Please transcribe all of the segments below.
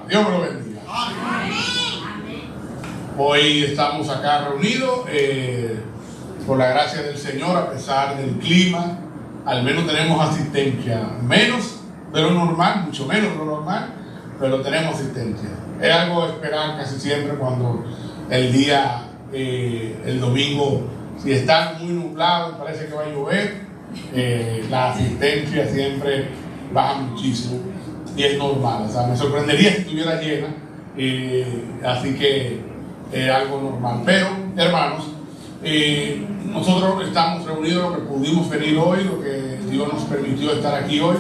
Dios me lo bendiga. Hoy estamos acá reunidos por la gracia del Señor, a pesar del clima. Al menos tenemos asistencia, menos de lo normal, mucho menos de lo normal, pero tenemos asistencia. Es algo de esperar casi siempre cuando el día, el domingo, si está muy nublado y parece que va a llover, la asistencia siempre baja muchísimo y es normal. O sea, me sorprendería si estuviera llena, así que es algo normal. Pero, hermanos, nosotros estamos reunidos lo que pudimos venir hoy, lo que Dios nos permitió estar aquí hoy,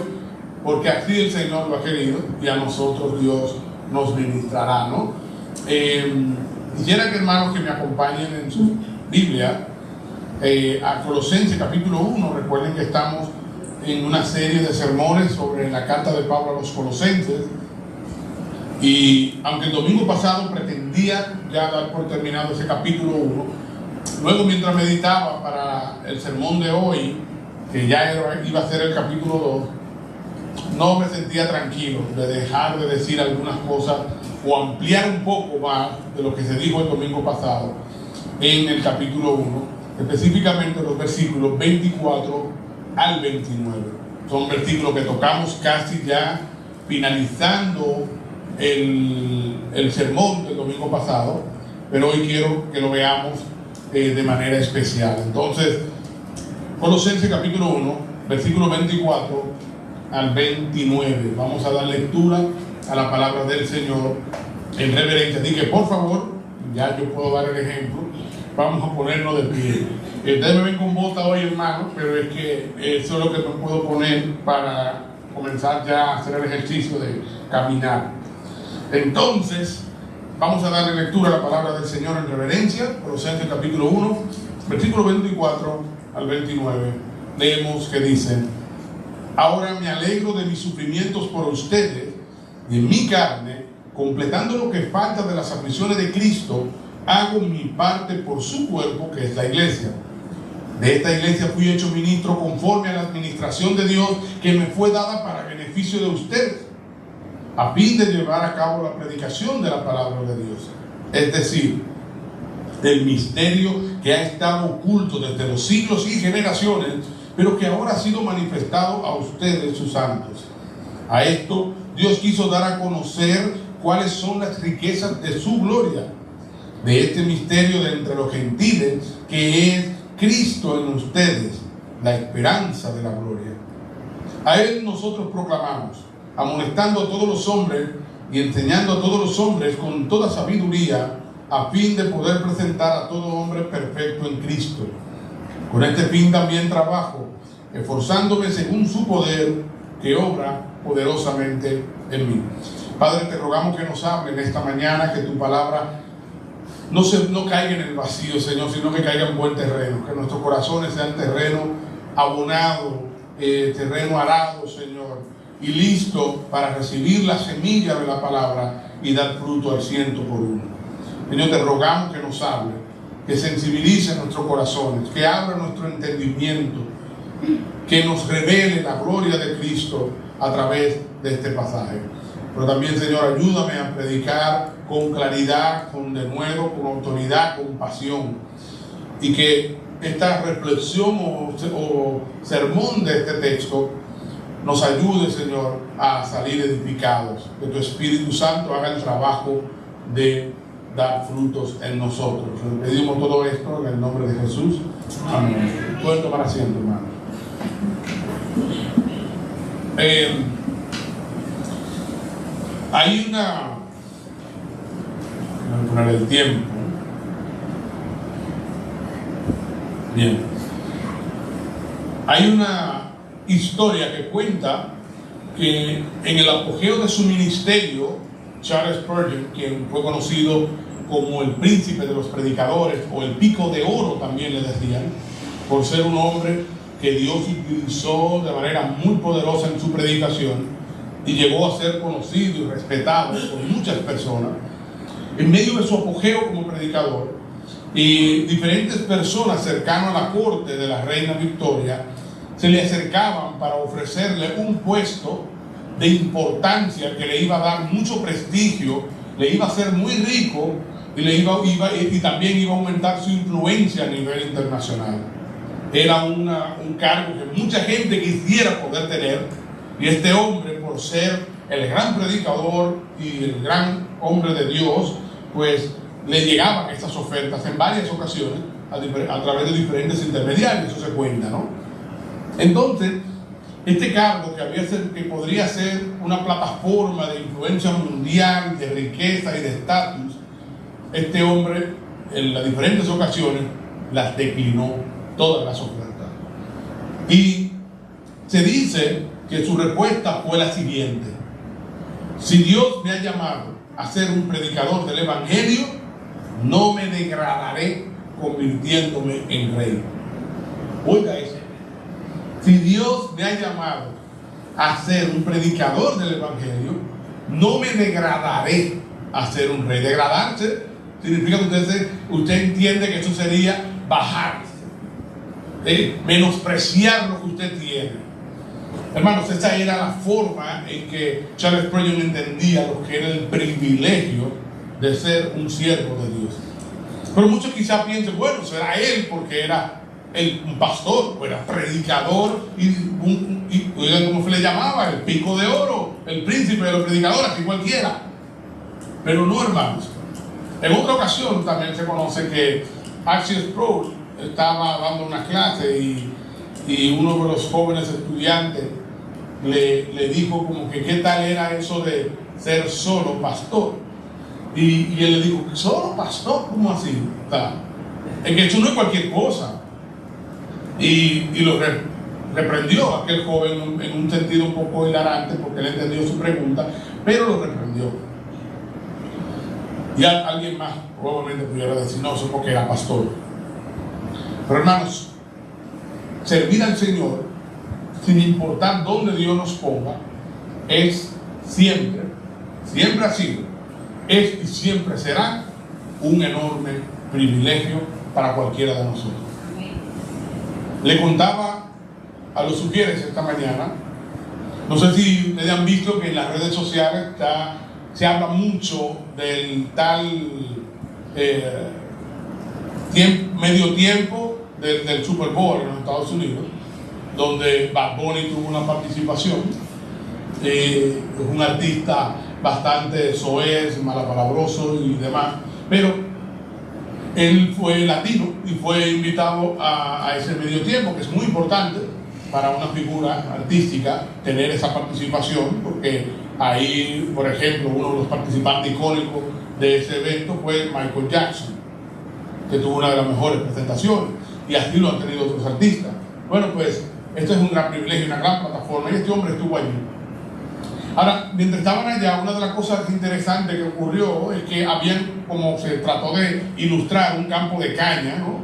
porque así el Señor lo ha querido y a nosotros Dios nos ministrará, ¿no? Quisiera que, hermanos, que me acompañen en su Biblia a Colosenses capítulo 1. Recuerden que estamos en una serie de sermones sobre la carta de Pablo a los Colosenses, y aunque el domingo pasado pretendía ya dar por terminado ese capítulo 1, luego mientras meditaba para el sermón de hoy, que ya iba a ser el capítulo 2, no me sentía tranquilo de dejar de decir algunas cosas o ampliar un poco más de lo que se dijo el domingo pasado en el capítulo 1, específicamente los versículos 24 al 29. Son versículos que tocamos casi ya finalizando el sermón del domingo pasado, pero hoy quiero que lo veamos de manera especial. Entonces, Colosenses capítulo 1, versículo 24 al 29. Vamos a dar lectura a la palabra del Señor en reverencia. Así que, por favor, ya yo puedo dar el ejemplo, vamos a ponernos de pie. Ustedes me ven con bota hoy, hermano, pero es que eso es lo que me puedo poner para comenzar ya a hacer el ejercicio de caminar. Entonces, vamos a darle lectura a la palabra del Señor en reverencia. Colosenses capítulo 1, versículo 24 al 29. Leemos que dice: ahora me alegro de mis sufrimientos por ustedes y en mi carne, completando lo que falta de las aflicciones de Cristo, hago mi parte por su cuerpo, que es la iglesia. De esta iglesia fui hecho ministro conforme a la administración de Dios que me fue dada para beneficio de ustedes, a fin de llevar a cabo la predicación de la palabra de Dios, es decir, del misterio que ha estado oculto desde los siglos y generaciones, pero que ahora ha sido manifestado a ustedes, sus santos. A esto Dios quiso dar a conocer cuáles son las riquezas de su gloria, de este misterio de entre los gentiles, que es Cristo en ustedes, la esperanza de la gloria. A Él nosotros proclamamos, amonestando a todos los hombres y enseñando a todos los hombres con toda sabiduría, a fin de poder presentar a todo hombre perfecto en Cristo. Con este fin también trabajo, esforzándome según su poder, que obra poderosamente en mí. Padre, te rogamos que nos hable en esta mañana, que tu palabra no caiga en el vacío, Señor, sino que caiga en buen terreno, que nuestros corazones sean terreno abonado, terreno arado, Señor, y listo para recibir la semilla de la palabra y dar fruto al 100%. Señor, te rogamos que nos hable, que sensibilice nuestros corazones, que abra nuestro entendimiento, que nos revele la gloria de Cristo a través de este pasaje. Pero también, Señor, ayúdame a predicar con claridad, con denuedo, con autoridad, con pasión, y que esta reflexión o sermón de este texto nos ayude, Señor, a salir edificados, que tu Espíritu Santo haga el trabajo de dar frutos en nosotros. Le pedimos todo esto en el nombre de Jesús. Amén. Pueden tomar asiento, hermano. Hay una... Voy a poner el tiempo. Bien. Hay una historia que cuenta que en el apogeo de su ministerio, Charles Spurgeon, quien fue conocido como el príncipe de los predicadores, o el pico de oro también le decían, por ser un hombre que Dios utilizó de manera muy poderosa en su predicación y llegó a ser conocido y respetado por muchas personas. En medio de su apogeo como predicador, y diferentes personas cercanas a la corte de la reina Victoria se le acercaban para ofrecerle un puesto de importancia que le iba a dar mucho prestigio, le iba a hacer muy rico y y también iba a aumentar su influencia a nivel internacional. Era un cargo que mucha gente quisiera poder tener, y este hombre, por ser el gran predicador y el gran hombre de Dios, pues le llegaban estas ofertas en varias ocasiones a través de diferentes intermediarios. Eso se cuenta, ¿no? Entonces, este cargo que podría ser una plataforma de influencia mundial, de riqueza y de estatus, este hombre en las diferentes ocasiones las declinó, todas las ofertas. Y se dice que su respuesta fue la siguiente: si Dios me ha llamado a ser un predicador del evangelio, no me degradaré convirtiéndome en rey. Oiga eso. Si Dios me ha llamado a ser un predicador del evangelio, no me degradaré a ser un rey. Degradarse significa que usted entiende que eso sería bajarse, menospreciar lo que usted tiene. Hermanos, esa era la forma en que Charles Spurgeon entendía lo que era el privilegio de ser un siervo de Dios. Pero muchos quizás piensen, bueno, será él porque era un pastor, o era predicador, y ¿cómo se le llamaba? El pico de oro, el príncipe de los predicadores, así cualquiera. Pero no, hermanos. En otra ocasión también se conoce que R.C. Sproul estaba dando una clase y uno de los jóvenes estudiantes le dijo como que qué tal era eso de ser solo pastor. Y él le dijo, ¿solo pastor? ¿Cómo así? Es que eso no es cualquier cosa. Y lo reprendió a aquel joven en un sentido un poco hilarante, porque él entendió su pregunta, pero lo reprendió. Y alguien más probablemente pudiera decir, no, eso porque era pastor. Pero hermanos, servir al Señor, sin importar dónde Dios nos ponga, es siempre ha sido, es y siempre será un enorme privilegio para cualquiera de nosotros. Le contaba a los sugieres esta mañana, no sé si ustedes han visto que en las redes sociales se habla mucho del tal medio tiempo del Super Bowl en los Estados Unidos, donde Bad Bunny tuvo una participación. Es un artista bastante soez, malapalabroso y demás, pero él fue latino y fue invitado a ese medio tiempo, que es muy importante para una figura artística tener esa participación, porque ahí, por ejemplo, uno de los participantes icónicos de ese evento fue Michael Jackson, que tuvo una de las mejores presentaciones, y así lo han tenido otros artistas. Bueno, pues esto es un gran privilegio, una gran plataforma, y este hombre estuvo allí. Ahora, mientras estaban allá, una de las cosas interesantes que ocurrió es que habían, como se trató de ilustrar, un campo de caña, ¿no?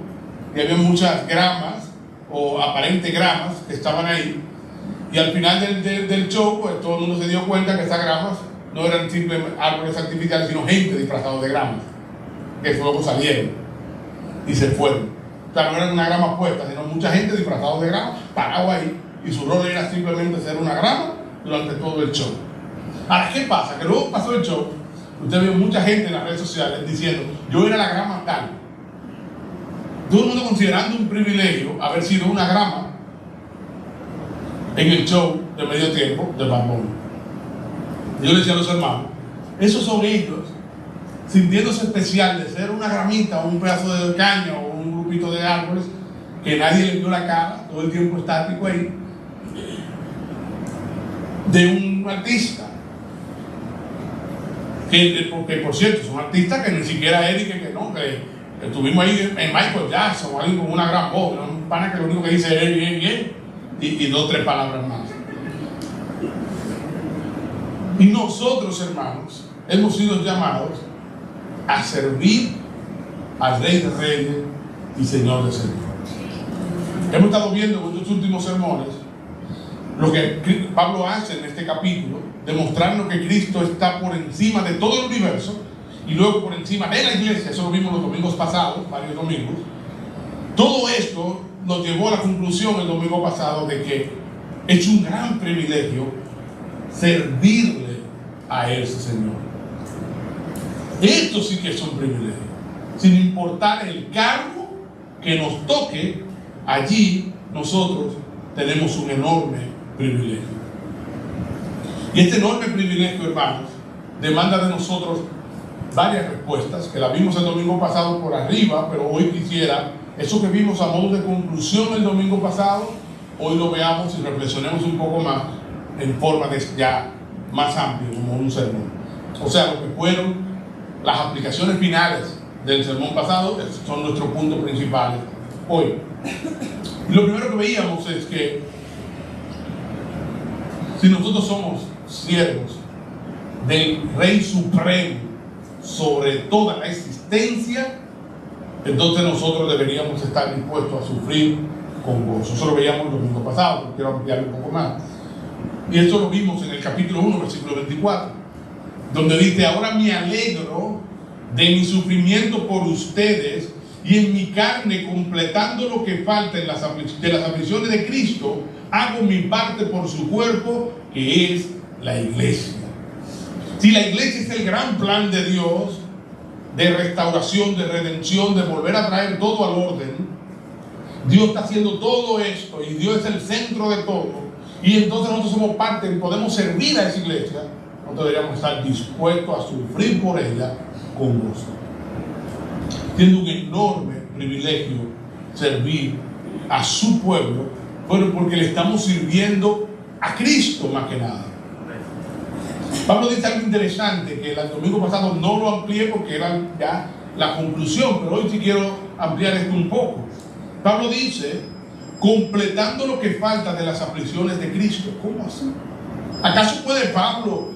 Y había muchas gramas, o aparentes gramas, que estaban ahí. Y al final del show, pues todo el mundo se dio cuenta que esas gramas no eran simples árboles artificiales, sino gente disfrazada de gramas, que luego salieron y se fueron. O sea, no eran una grama puesta, sino mucha gente disfrazada de grama, parado ahí, y su rol era simplemente ser una grama durante todo el show. Ahora, ¿qué pasa? Que luego pasó el show, usted vio mucha gente en las redes sociales diciendo, yo era la grama tal. Todo el mundo considerando un privilegio haber sido una grama en el show de medio tiempo de Bad Bunny. Yo le decía a los hermanos, esos son ellos sintiéndose especial de ser una gramita o un pedazo de caña o un grupito de árboles que nadie le vio la cara, todo el tiempo estático ahí, de un artista porque por cierto son artistas que ni siquiera Eric, que estuvimos ahí en Michael Jackson o alguien con una gran voz, ¿no? Un pana que lo único que dice es bien y dos o tres palabras más. Y nosotros, hermanos, hemos sido llamados a servir al Rey de Reyes y Señor de Señores. Hemos estado viendo en estos últimos sermones lo que Pablo hace en este capítulo, demostrando que Cristo está por encima de todo el universo y luego por encima de la iglesia. Eso lo vimos los domingos pasados, varios domingos. Todo esto nos llevó a la conclusión el domingo pasado de que es un gran privilegio servirle a ese Señor. Esto sí que son privilegios, sin importar el cargo que nos toque. Allí nosotros tenemos un enorme privilegio. Y este enorme privilegio, hermanos, demanda de nosotros varias respuestas, que la vimos el domingo pasado por arriba, pero hoy quisiera, eso que vimos a modo de conclusión el domingo pasado, hoy lo veamos y reflexionemos un poco más en forma de ya más amplio, como un sermón. O sea, lo que fueron las aplicaciones finales del sermón pasado son nuestros puntos principales hoy. Y lo primero que veíamos es que si nosotros somos siervos del Rey Supremo sobre toda la existencia, entonces nosotros deberíamos estar dispuestos a sufrir con gozo. Eso lo veíamos el domingo pasado, pero quiero ampliar un poco más. Y esto lo vimos en el capítulo 1, versículo 24, donde dice: ahora me alegro de mi sufrimiento por ustedes, y en mi carne, completando lo que falta de las aflicciones de Cristo, hago mi parte por su cuerpo, que es la iglesia. Si la iglesia es el gran plan de Dios, de restauración, de redención, de volver a traer todo al orden, Dios está haciendo todo esto y Dios es el centro de todo, y entonces nosotros somos parte y podemos servir a esa iglesia. Nosotros deberíamos estar dispuestos a sufrir por ella con gozo. Tiene un enorme privilegio servir a su pueblo, bueno, porque le estamos sirviendo a Cristo más que nada. Pablo dice algo interesante que el domingo pasado no lo amplié porque era ya la conclusión, pero hoy sí quiero ampliar esto un poco. Pablo dice: completando lo que falta de las aflicciones de Cristo. ¿Cómo así? ¿Acaso puede Pablo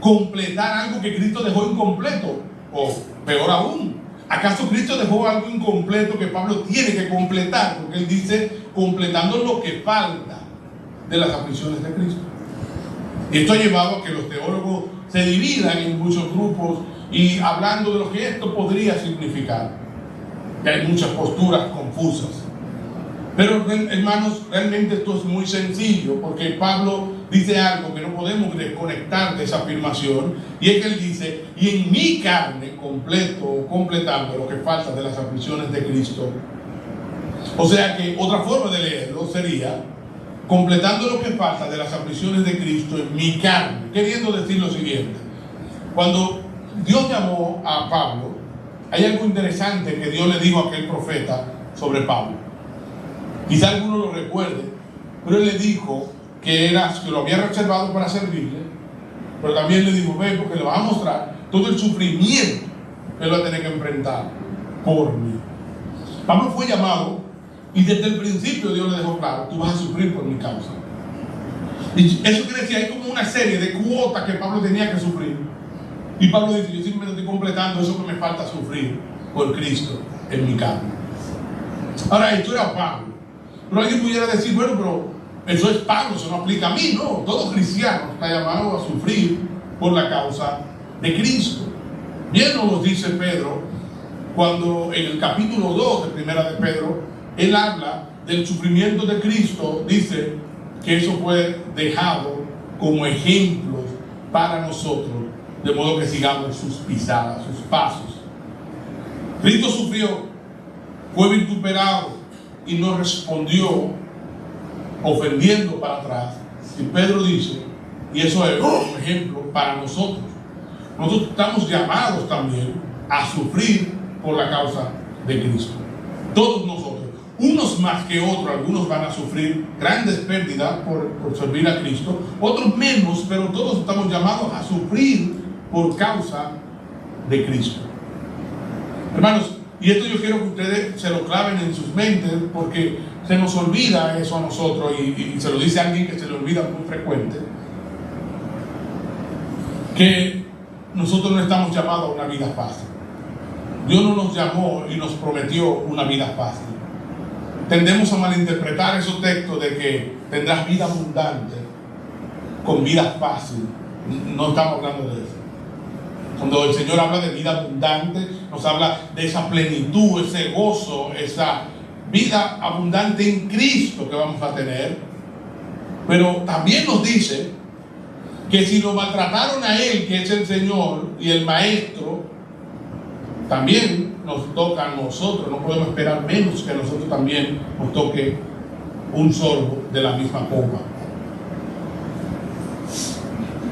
completar algo que Cristo dejó incompleto? O peor aún, ¿acaso Cristo dejó algo incompleto que Pablo tiene que completar? Porque él dice: completando lo que falta de las aflicciones de Cristo. Y esto ha llevado a que los teólogos se dividan en muchos grupos y hablando de lo que esto podría significar. Que hay muchas posturas confusas. Pero, hermanos, realmente esto es muy sencillo, porque Pablo dice algo que no podemos desconectar de esa afirmación, y es que él dice: y en mi carne completando lo que falta de las aflicciones de Cristo. O sea que otra forma de leerlo sería: completando lo que falta de las aflicciones de Cristo en mi carne. Queriendo decir lo siguiente: cuando Dios llamó a Pablo, hay algo interesante que Dios le dijo a aquel profeta sobre Pablo. Quizá alguno lo recuerde, pero él le dijo que lo había reservado para servirle, pero también le dijo: ve, porque le vas a mostrar todo el sufrimiento que él va a tener que enfrentar por mí. Pablo fue llamado, y desde el principio Dios le dejó claro: tú vas a sufrir por mi causa. Y eso quiere decir, hay como una serie de cuotas que Pablo tenía que sufrir. Y Pablo dice: yo simplemente estoy completando eso que me falta sufrir por Cristo en mi carne. Ahora, esto era Pablo. Pero alguien pudiera decir: bueno, pero eso es Pablo, eso no aplica a mí. No, todo cristiano está llamado a sufrir por la causa de Cristo. Bien nos lo dice Pedro cuando en el capítulo 2 de Primera de Pedro él habla del sufrimiento de Cristo. Dice que eso fue dejado como ejemplos para nosotros, de modo que sigamos sus pisadas, sus pasos. Cristo sufrió, fue vituperado y no respondió ofendiendo para atrás. Y Pedro dice, y eso es un ejemplo para nosotros. Nosotros estamos llamados también a sufrir por la causa de Cristo. Todos nosotros, unos más que otros. Algunos van a sufrir grandes pérdidas por servir a Cristo, otros menos, pero todos estamos llamados a sufrir por causa de Cristo. Hermanos, y esto yo quiero que ustedes se lo claven en sus mentes, porque se nos olvida eso a nosotros, y se lo dice a alguien que se le olvida muy frecuente, que nosotros no estamos llamados a una vida fácil. Dios no nos llamó y nos prometió una vida fácil. Tendemos a malinterpretar esos textos de que tendrás vida abundante con vida fácil. No estamos hablando de eso. Cuando el Señor habla de vida abundante, nos habla de esa plenitud, ese gozo, esa vida abundante en Cristo que vamos a tener. Pero también nos dice que si lo maltrataron a Él, que es el Señor y el Maestro, también nos toca a nosotros. No podemos esperar menos que a nosotros también nos toque un sorbo de la misma copa.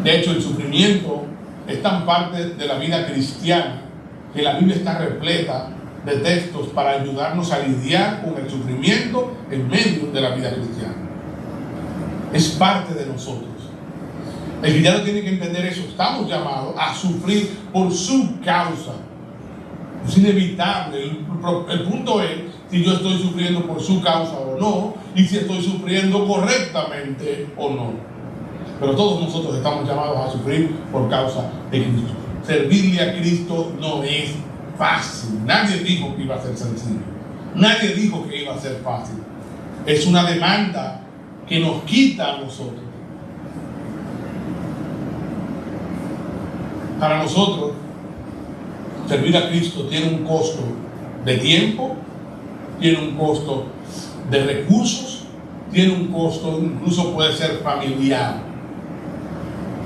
De hecho, el sufrimiento es tan parte de la vida cristiana que la Biblia está repleta de textos para ayudarnos a lidiar con el sufrimiento en medio de la vida cristiana. Es parte de nosotros. El cristiano tiene que entender eso. Estamos llamados a sufrir por su causa. Es inevitable. El punto es si yo estoy sufriendo por su causa o no, y si estoy sufriendo correctamente o no. Pero todos nosotros estamos llamados a sufrir por causa de Cristo. Servirle a Cristo no es fácil. Nadie dijo que iba a ser sencillo. Nadie dijo que iba a ser fácil. Es una demanda que nos quita a nosotros. Para nosotros, servir a Cristo tiene un costo de tiempo, tiene un costo de recursos, tiene un costo, incluso puede ser familiar.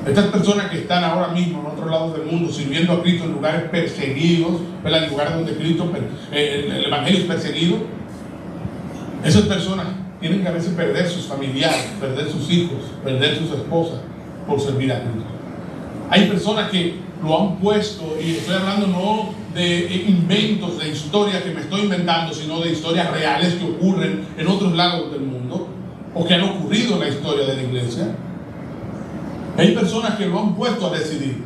Estas personas que están ahora mismo en otro lado del mundo sirviendo a Cristo en lugares perseguidos, en lugares donde Cristo, el Evangelio es perseguido, esas personas tienen que a veces perder sus familiares, perder sus hijos, perder sus esposas por servir a Cristo. Hay personas que lo han puesto, y estoy hablando no de inventos, de historias que me estoy inventando, sino de historias reales que ocurren en otros lados del mundo o que han ocurrido en la historia de la iglesia. Hay personas que lo han puesto a decidir: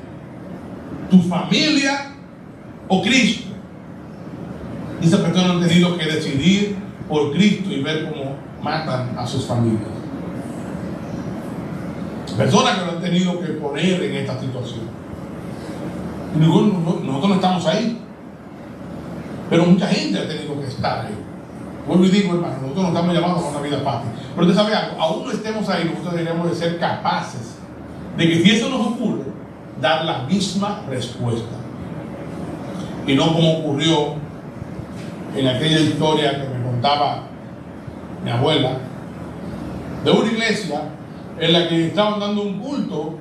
tu familia o Cristo. Y esas personas han tenido que decidir por Cristo y ver cómo matan a sus familias. Personas que lo han tenido que poner en esta situación. Nosotros no estamos ahí, pero mucha gente ha tenido que estar ahí. Vuelvo y digo, hermano, nosotros no estamos llamados a una vida fácil. Pero usted sabe algo, aún no estemos ahí, nosotros deberíamos de ser capaces de que si eso nos ocurre, dar la misma respuesta. Y no como ocurrió en aquella historia que me contaba mi abuela, de una iglesia en la que estaban dando un culto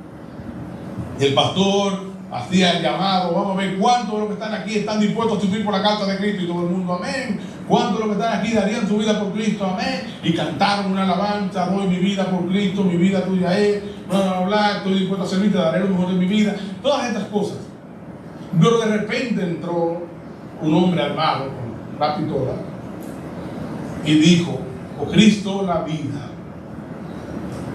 y el pastor hacía el llamado: vamos a ver cuántos de los que están aquí están dispuestos a sufrir por la causa de Cristo, y todo el mundo amén. ¿Cuántos de los que están aquí darían su vida por Cristo? Amén. Y cantaron una alabanza: doy mi vida por Cristo, mi vida tuya es, bla, bla, bla, estoy dispuesto a servirte, daré lo mejor de mi vida. Todas estas cosas. Pero de repente entró un hombre armado con la pistola y dijo: o Cristo la vida.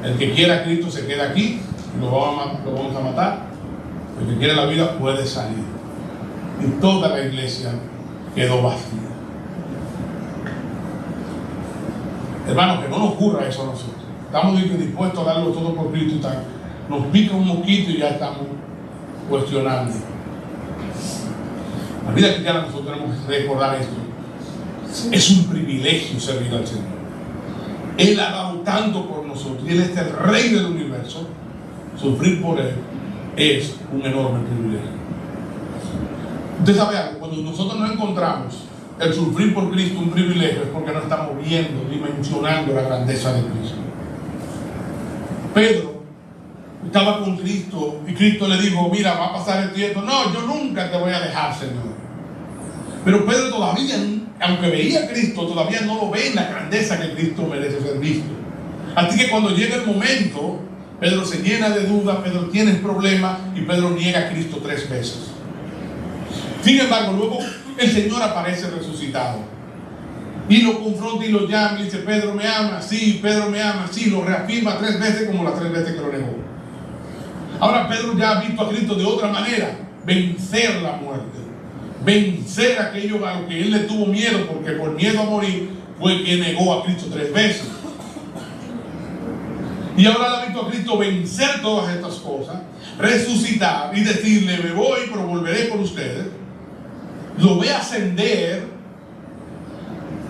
El que quiera a Cristo se queda aquí, lo vamos a matar. El que quiera la vida puede salir. Y toda la iglesia quedó vacía. Hermanos, que no nos ocurra eso a nosotros. Estamos dispuestos a darlo todo por Cristo y tal. Nos pica un mosquito y ya estamos cuestionando. La vida cristiana, nosotros tenemos que recordar esto. Es un privilegio servir al Señor. Él ha dado tanto por nosotros y Él es el Rey del universo. Sufrir por Él es un enorme privilegio. Usted sabe algo, cuando nosotros nos encontramos el sufrir por Cristo un privilegio, es porque no estamos viendo, dimensionando la grandeza de Cristo. Pedro estaba con Cristo y Cristo le dijo: mira, va a pasar el tiempo. No, yo nunca te voy a dejar, Señor. Pero Pedro todavía, aunque veía a Cristo, todavía no lo ve en la grandeza que Cristo merece ser visto. Así que cuando llega el momento, Pedro se llena de dudas, Pedro tiene el problema y Pedro niega a Cristo 3 veces. Sin embargo, luego el Señor aparece resucitado y lo confronta y lo llama y dice: Pedro me ama, sí, Pedro me ama, sí, lo reafirma 3 veces como las 3 veces que lo negó. Ahora Pedro ya ha visto a Cristo de otra manera, vencer la muerte, vencer aquello a lo que él le tuvo miedo, porque por miedo a morir fue que negó a Cristo 3 veces. Y ahora le ha visto a Cristo vencer todas estas cosas, resucitar y decirle: me voy, pero volveré por ustedes. Lo ve ascender.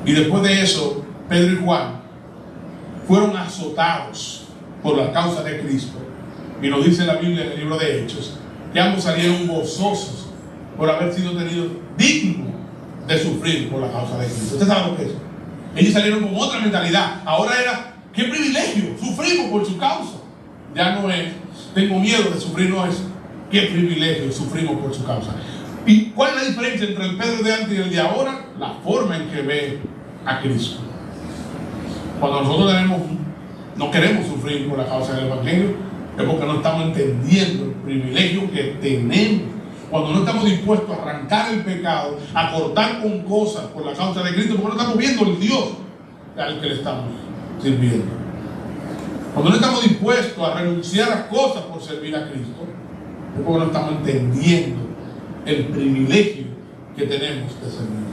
Y después de eso, Pedro y Juan fueron azotados por la causa de Cristo. Y nos dice la Biblia en el libro de Hechos que ambos salieron gozosos por haber sido tenidos dignos de sufrir por la causa de Cristo. ¿Usted sabe lo que es? Ellos salieron con otra mentalidad. Ahora era: qué privilegio, sufrimos por su causa. Ya no es: tengo miedo de sufrir, no es qué privilegio sufrimos por su causa. ¿Y cuál es la diferencia entre el Pedro de antes y el de ahora? La forma en que ve a Cristo. Cuando nosotros no queremos sufrir por la causa del Evangelio, es porque no estamos entendiendo el privilegio que tenemos. Cuando no estamos dispuestos a arrancar el pecado, a cortar con cosas por la causa de Cristo, porque no estamos viendo el Dios al que le estamos sirviendo. Cuando no estamos dispuestos a renunciar a cosas por servir a Cristo, es porque no estamos entendiendo el privilegio que tenemos de servir.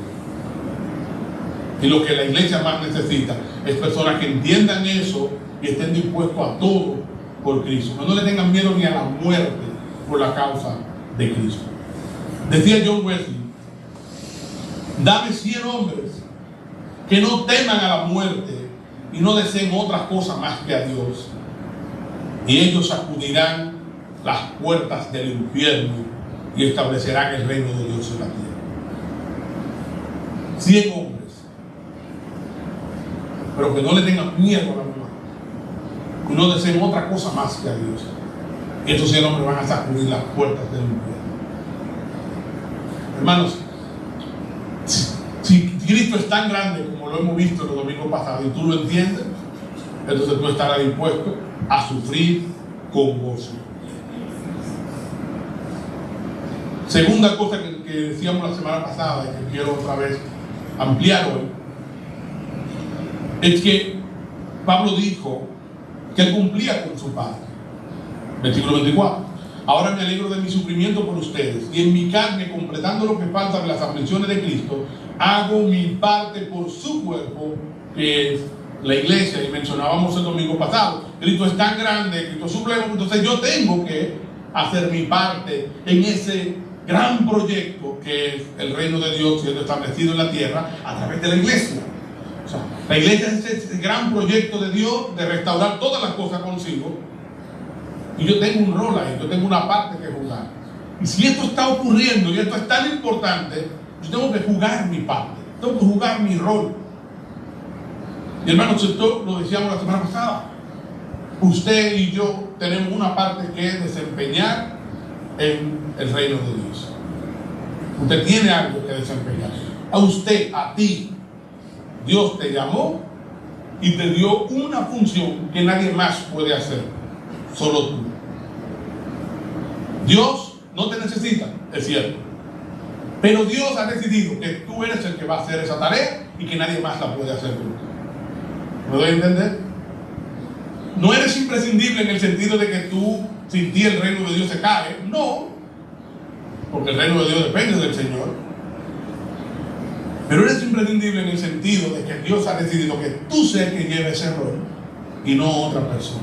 Y lo que la iglesia más necesita es personas que entiendan eso y estén dispuestos a todo por Cristo. Que no le tengan miedo ni a la muerte por la causa de Cristo. Decía John Wesley: dame 100 hombres que no teman a la muerte y no deseen otras cosas más que a Dios, y ellos sacudirán las puertas del infierno y establecerán el reino de Dios en la tierra. 100 hombres, pero que no le tengan miedo a la muerte y no deseen otra cosa más que a Dios, y estos 100 hombres van a sacudir las puertas del infierno. Hermanos, si Cristo es tan grande como lo hemos visto los domingos pasados y tú lo entiendes, entonces tú estarás dispuesto a sufrir con gozo. Segunda cosa que decíamos la semana pasada y que quiero otra vez ampliar hoy, es que Pablo dijo que él cumplía con su parte. Versículo 24: ahora me alegro de mi sufrimiento por ustedes, y en mi carne, completando lo que falta de las aflicciones de Cristo, hago mi parte por su cuerpo, que es la iglesia. Y mencionábamos el domingo pasado, Cristo es tan grande, Cristo es supremo, entonces yo tengo que hacer mi parte en ese gran proyecto que es el reino de Dios siendo establecido en la tierra a través de la iglesia. O sea, la iglesia es ese gran proyecto de Dios de restaurar todas las cosas consigo, y yo tengo un rol ahí, yo tengo una parte que jugar. Y si esto está ocurriendo y esto es tan importante, yo tengo que jugar mi parte, tengo que jugar mi rol. Y hermanos, esto lo decíamos la semana pasada, usted y yo tenemos una parte que desempeñar en el reino de Dios. Usted tiene algo que desempeñar. A usted, a ti, Dios te llamó y te dio una función que nadie más puede hacer, solo tú. Dios no te necesita, es cierto, pero Dios ha decidido que tú eres el que va a hacer esa tarea y que nadie más la puede hacer por ti. ¿Me doy a entender? No eres imprescindible en el sentido de que tú, sin ti el reino de Dios se cae. No, porque el reino de Dios depende del Señor. Pero eres imprescindible en el sentido de que Dios ha decidido que tú seas el que lleve ese rol y no otra persona.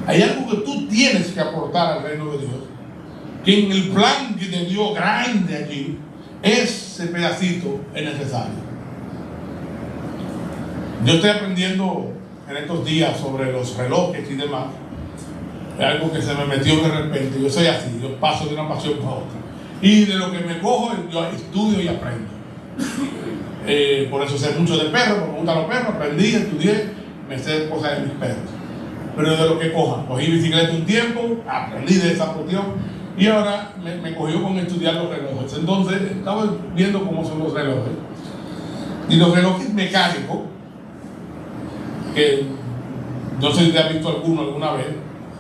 Hay algo que tú tienes que aportar al reino de Dios, que en el plan de Dios grande allí, ese pedacito es necesario. Yo estoy aprendiendo en estos días sobre los relojes y demás. Es algo que se me metió de repente. Yo soy así, yo paso de una pasión para otra. Y de lo que me cojo, yo estudio y aprendo. Por eso sé mucho de perros, porque me gustan los perros, aprendí, estudié, me sé cosas de mis perros. Pero de lo que cojan, cogí bicicleta un tiempo, aprendí de esa cuestión, y ahora me cogió con estudiar los relojes. Entonces, estaba viendo cómo son los relojes. Y los relojes mecánicos, que no sé si has visto alguno alguna vez,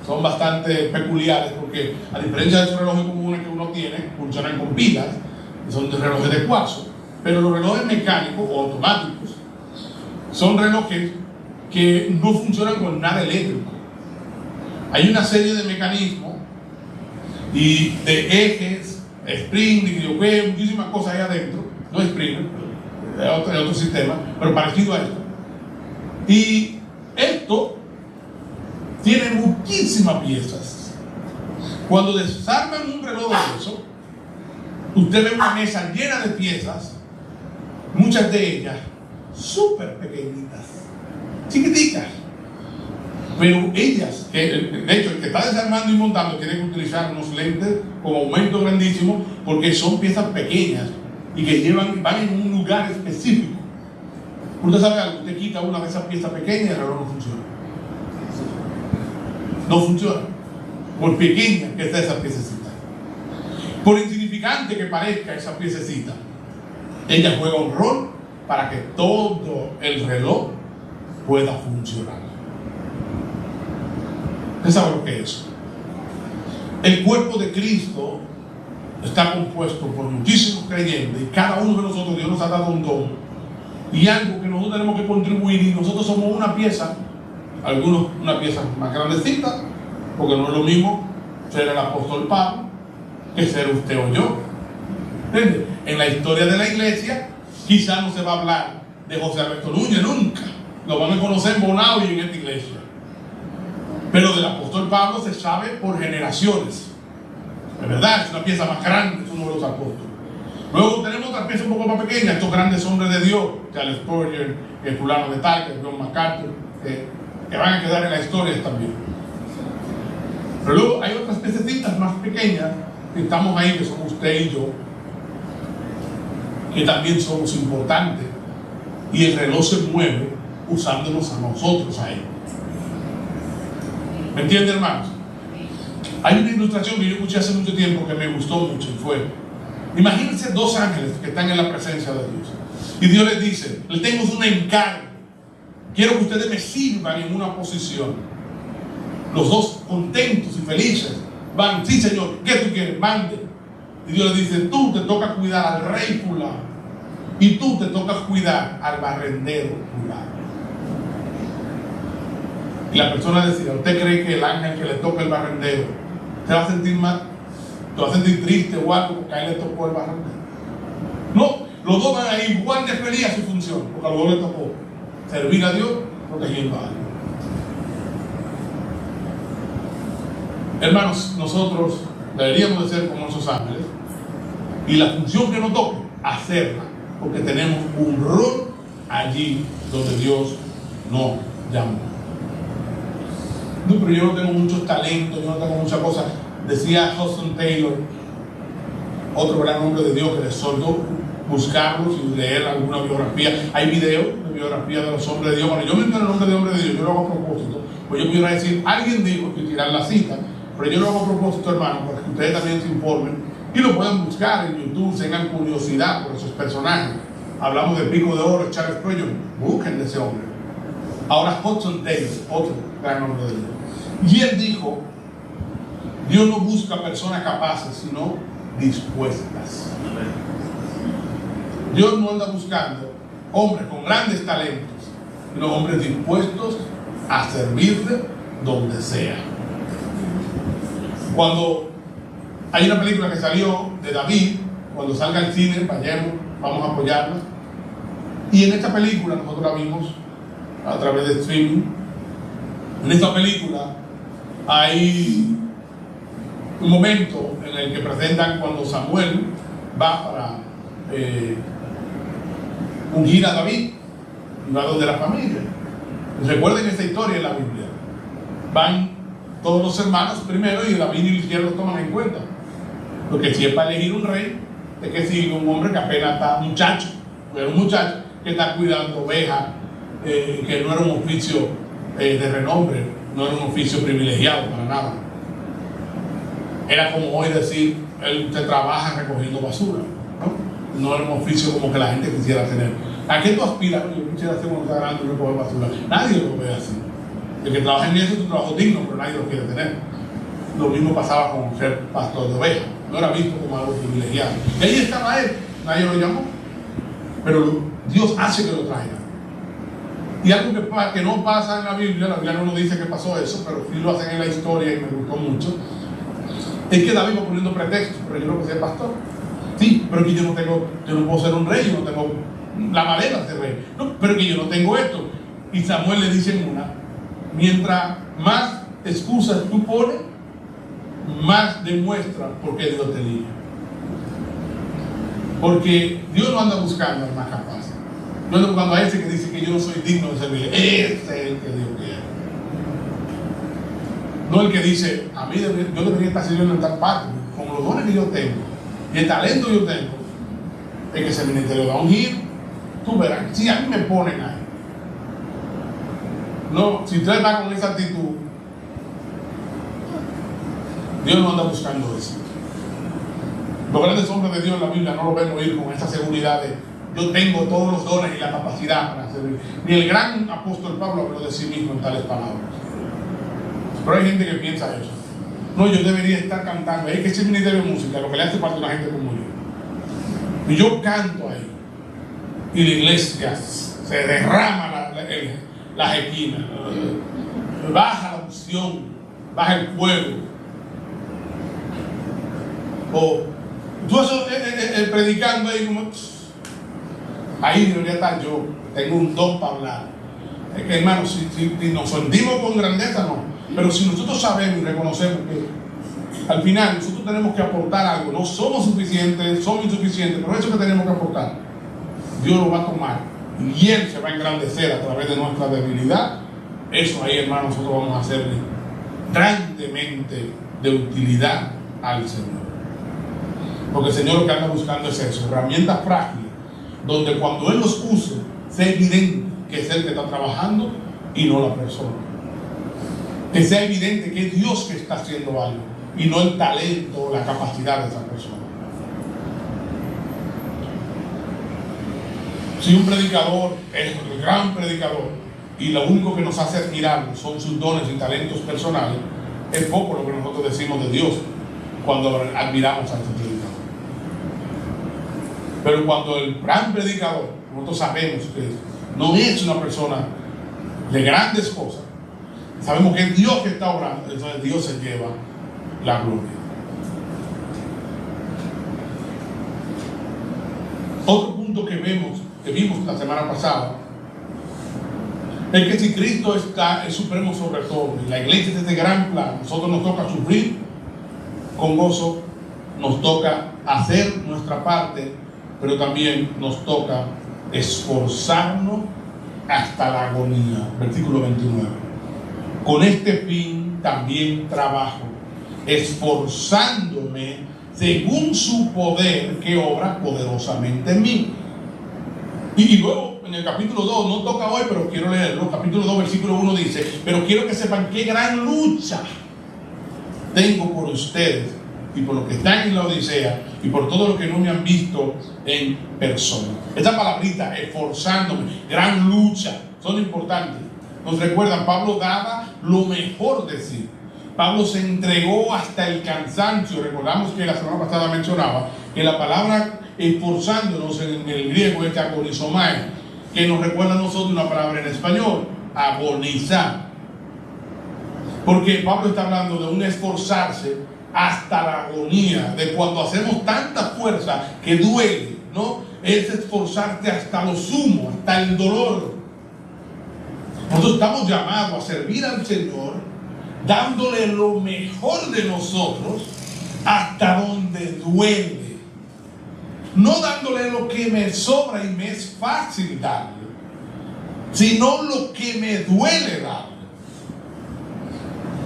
son bastante peculiares porque, a diferencia de esos relojes comunes que uno tiene, funcionan con pilas, son de relojes de cuarzo. Pero los relojes mecánicos o automáticos son relojes que no funcionan con nada eléctrico. Hay una serie de mecanismos y de ejes, spring, y muchísimas cosas ahí adentro. No es spring, es otro sistema, pero parecido a esto. Y esto tiene muchísimas piezas. Cuando desarman un reloj de eso, usted ve una mesa llena de piezas, muchas de ellas súper pequeñitas, chiquiticas. Pero ellas, de hecho, el que está desarmando y montando tiene que utilizar unos lentes con aumento grandísimo porque son piezas pequeñas y que van en un lugar específico. Usted sabe algo, usted quita una de esas piezas pequeñas y el reloj no funciona. No funciona. Por pequeña que sea esa piececita, por insignificante que parezca esa piececita, ella juega un rol para que todo el reloj pueda funcionar. ¿Usted sabe lo que es eso? El cuerpo de Cristo está compuesto por muchísimos creyentes y cada uno de nosotros, Dios nos ha dado un don y algo que nosotros tenemos que contribuir, y nosotros somos una pieza, algunos una pieza más grandecita, porque no es lo mismo ser el apóstol Pablo que ser usted o yo. ¿Entiende? En la historia de la iglesia quizás no se va a hablar de José Alberto Núñez nunca, lo van a conocer en Bonao y en esta iglesia, pero del apóstol Pablo se sabe por generaciones. Es verdad, es una pieza más grande, es uno de los apóstoles. Luego tenemos otra pieza un poco más pequeña, estos grandes hombres de Dios, Charles Spurgeon, el fulano de tal, el John MacArthur, que van a quedar en la historia también. Pero luego hay otras piececitas más pequeñas que estamos ahí, que somos usted y yo, que también somos importantes, y el reloj se mueve usándonos a nosotros a él. ¿Me entiende, hermanos? Hay una ilustración que yo escuché hace mucho tiempo que me gustó mucho, y fue: imagínense dos ángeles que están en la presencia de Dios, y Dios les dice: les tengo un encargo, quiero que ustedes me sirvan en una posición. Los dos contentos y felices van: sí, Señor, ¿qué tú quieres? Mande. Y Dios les dice: tú te toca cuidar al rey fulano, y tú te tocas cuidar al barrendero fulano. Y la persona decía: ¿usted cree que el ángel que le toca el barrendero se va a sentir mal? ¿Se va a sentir triste o algo porque a él le tocó el barrendero? No, los dos van a ir igual de feliz a su función, porque a los dos le tocó servir a Dios protegiendo a Dios. Hermanos, nosotros deberíamos de ser como esos ángeles, y la función que nos toque, hacerla, porque tenemos un rol allí donde Dios nos llamó. No, pero yo no tengo muchos talentos, yo no tengo muchas cosas. Decía Hudson Taylor, otro gran hombre de Dios, que les soltó buscarlos y leer alguna biografía. Hay videos de biografía de los hombres de Dios. Bueno, yo me entiendo el nombre de hombre de Dios, yo lo hago a propósito, pues yo pudiera decir: alguien dijo, y tirar la cita, pero yo lo hago a propósito, hermano, para que ustedes también se informen y lo puedan buscar en YouTube, tengan curiosidad por esos personajes. Hablamos de Pico de Oro, Charles Spurgeon, busquen de ese hombre. Ahora Hudson Taylor, otro gran hombre de Dios, y él dijo: Dios no busca personas capaces, sino dispuestas. Dios no anda buscando hombres con grandes talentos, sino hombres dispuestos a servirle donde sea. Cuando hay una película que salió de David, cuando salga al cine, vayamos, vamos a apoyarla. Y en esta película, nosotros la vimos a través de streaming. En esta película hay un momento en el que presentan cuando Samuel va para ungir a David, y va donde la familia. Recuerden esta historia en la Biblia. Van todos los hermanos primero, y David y Israel lo toman en cuenta, porque si es para elegir un rey, es que sigue un hombre que apenas está muchacho, pero un muchacho que está cuidando ovejas, que no era un oficio de renombre, no era un oficio privilegiado para nada. Era como hoy decir: usted trabaja recogiendo basura, ¿no? No era un oficio como que la gente quisiera tener. ¿A qué tú aspiras? Yo quisiera hacer un grande y recoger basura. Nadie lo ve así. El que trabaja en eso es un trabajo digno, pero nadie lo quiere tener. Lo mismo pasaba con ser pastor de ovejas. No era visto como algo privilegiado. Y ahí estaba él, nadie lo llamó, pero Dios hace que lo traiga. Y algo que no pasa en la Biblia no nos dice que pasó eso, pero sí lo hacen en la historia y me gustó mucho, es que David va poniendo pretextos: pero yo no puedo ser pastor. Sí, pero que yo no puedo ser un rey, yo no tengo la madera de ser rey. No, pero que yo no tengo esto. Y Samuel le dice en una: mientras más excusas tú pones, más demuestra por qué Dios te elige. Porque Dios no anda buscando al más capaz. No anda buscando a ese que dice que yo no soy digno de servir. Ese es el que Dios quiere. No el que dice: a mí yo debería estar sirviendo en tal parte, con los dones que yo tengo y el talento que yo tengo, es que ese ministerio va a ungir. Tú verás, si a mí me ponen ahí. No, si usted va con esa actitud, Dios no anda buscando eso. Los grandes hombres de Dios en la Biblia no lo vemos ir con esa seguridad de yo tengo todos los dones y la capacidad para servir. Ni el gran apóstol Pablo habló de sí mismo en tales palabras. Pero hay gente que piensa eso. No, yo debería estar cantando. Es que ese ministerio de música, lo que le hace falta a una gente como yo. Y yo canto ahí. Y la iglesia se derrama la jequina. Baja la unción, baja el fuego. O tú eso predicando ahí como... Ahí debería estar yo. Tengo un don para hablar. Es que, hermano, si nos sentimos con grandeza, no. Pero si nosotros sabemos y reconocemos que al final nosotros tenemos que aportar algo, no somos suficientes, somos insuficientes, pero eso que tenemos que aportar, Dios lo va a tomar y Él se va a engrandecer a través de nuestra debilidad. Eso ahí, hermano, nosotros vamos a hacerle grandemente de utilidad al Señor. Porque el Señor lo que anda buscando es eso, herramientas frágiles, donde cuando Él los use, sea evidente que es Él que está trabajando y no la persona. Que sea evidente que es Dios que está haciendo algo y no el talento o la capacidad de esa persona. Si un predicador es el gran predicador y lo único que nos hace admirarlo son sus dones y talentos personales, es poco lo que nosotros decimos de Dios cuando admiramos a ese predicador. Pero cuando el gran predicador, nosotros sabemos que no es una persona de grandes cosas, sabemos que es Dios que está obrando, entonces Dios se lleva la gloria. Otro punto que vimos la semana pasada, es que si Cristo es supremo sobre todo, y la iglesia es este gran plan, nosotros nos toca sufrir con gozo, nos toca hacer nuestra parte, pero también nos toca esforzarnos hasta la agonía. Versículo 29. Con este fin también trabajo, esforzándome según su poder que obra poderosamente en mí. Y luego en el capítulo 2, no toca hoy, pero quiero leerlo. Capítulo 2, versículo 1 dice: pero quiero que sepan qué gran lucha tengo por ustedes y por los que están en la Odisea y por todos los que no me han visto en persona. Esta palabrita, esforzándome, gran lucha, son importantes. Nos recuerdan, Pablo daba lo mejor de sí. Pablo se entregó hasta el cansancio. Recordamos que la semana pasada mencionaba que la palabra esforzándonos en el griego es agonizomai, que nos recuerda a nosotros una palabra en español, agonizar. Porque Pablo está hablando de un esforzarse hasta la agonía, de cuando hacemos tanta fuerza que duele, ¿no? Es esforzarte hasta lo sumo, hasta el dolor. Nosotros estamos llamados a servir al Señor, dándole lo mejor de nosotros hasta donde duele. No dándole lo que me sobra y me es fácil darle, sino lo que me duele darle.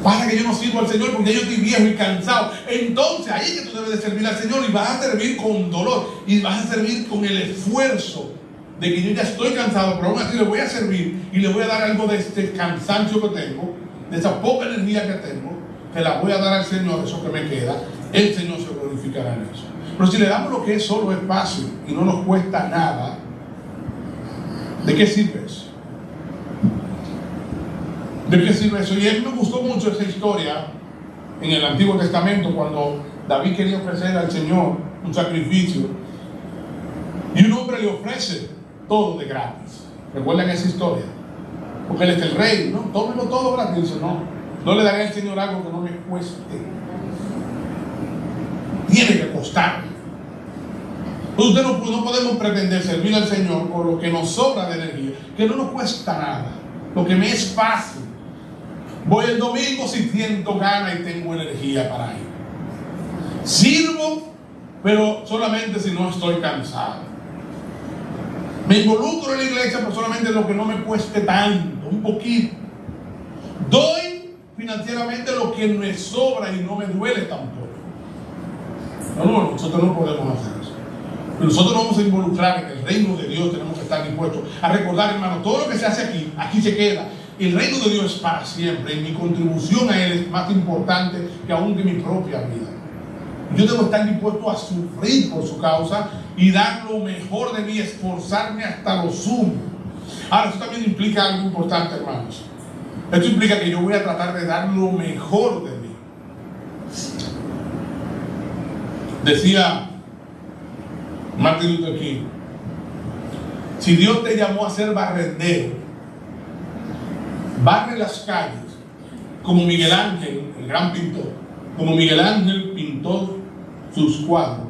Para que yo no sirvo al Señor porque yo estoy viejo y cansado. Entonces ahí es que tú debes de servir al Señor, y vas a servir con dolor y vas a servir con el esfuerzo de que yo ya estoy cansado, pero aún así le voy a servir y le voy a dar algo de este cansancio que tengo, de esa poca energía que tengo, que la voy a dar al Señor, eso que me queda. El Señor se glorificará en eso. Pero si le damos lo que es solo es fácil y no nos cuesta nada, ¿de qué sirve eso? ¿De qué sirve eso? Y a mí me gustó mucho esa historia en el Antiguo Testamento, cuando David quería ofrecer al Señor un sacrificio y un hombre le ofrece todo de gratis. ¿Recuerdan esa historia? Porque él es el rey, ¿no? Tómelo todo gratis. Dice, no le daré al Señor algo que no me cueste. Tiene que costar. Usted no podemos pretender servir al Señor por lo que nos sobra de energía, que no nos cuesta nada, lo que me es fácil. Voy el domingo si siento ganas y tengo energía para ir. Sirvo, pero solamente si no estoy cansado. Me involucro en la iglesia, pero solamente lo que no me cueste tanto, un poquito. Doy financieramente lo que me sobra y no me duele tampoco. No, nosotros no podemos hacer eso. Nosotros nos vamos a involucrar en el reino de Dios. Tenemos que estar dispuestos a recordar, hermano, todo lo que se hace aquí se queda. el reino de Dios es para siempre y mi contribución a Él es más importante que aún que mi propia vida. Yo debo estar dispuesto a sufrir por su causa y dar lo mejor de mí, esforzarme hasta lo sumo. Ahora, eso también implica algo importante, hermanos. Esto implica que yo voy a tratar de dar lo mejor de mí. Decía Martin Luther King: si Dios te llamó a ser barrendero, barre las calles como Miguel Ángel, el gran pintor, como Miguel Ángel pintó sus cuadros,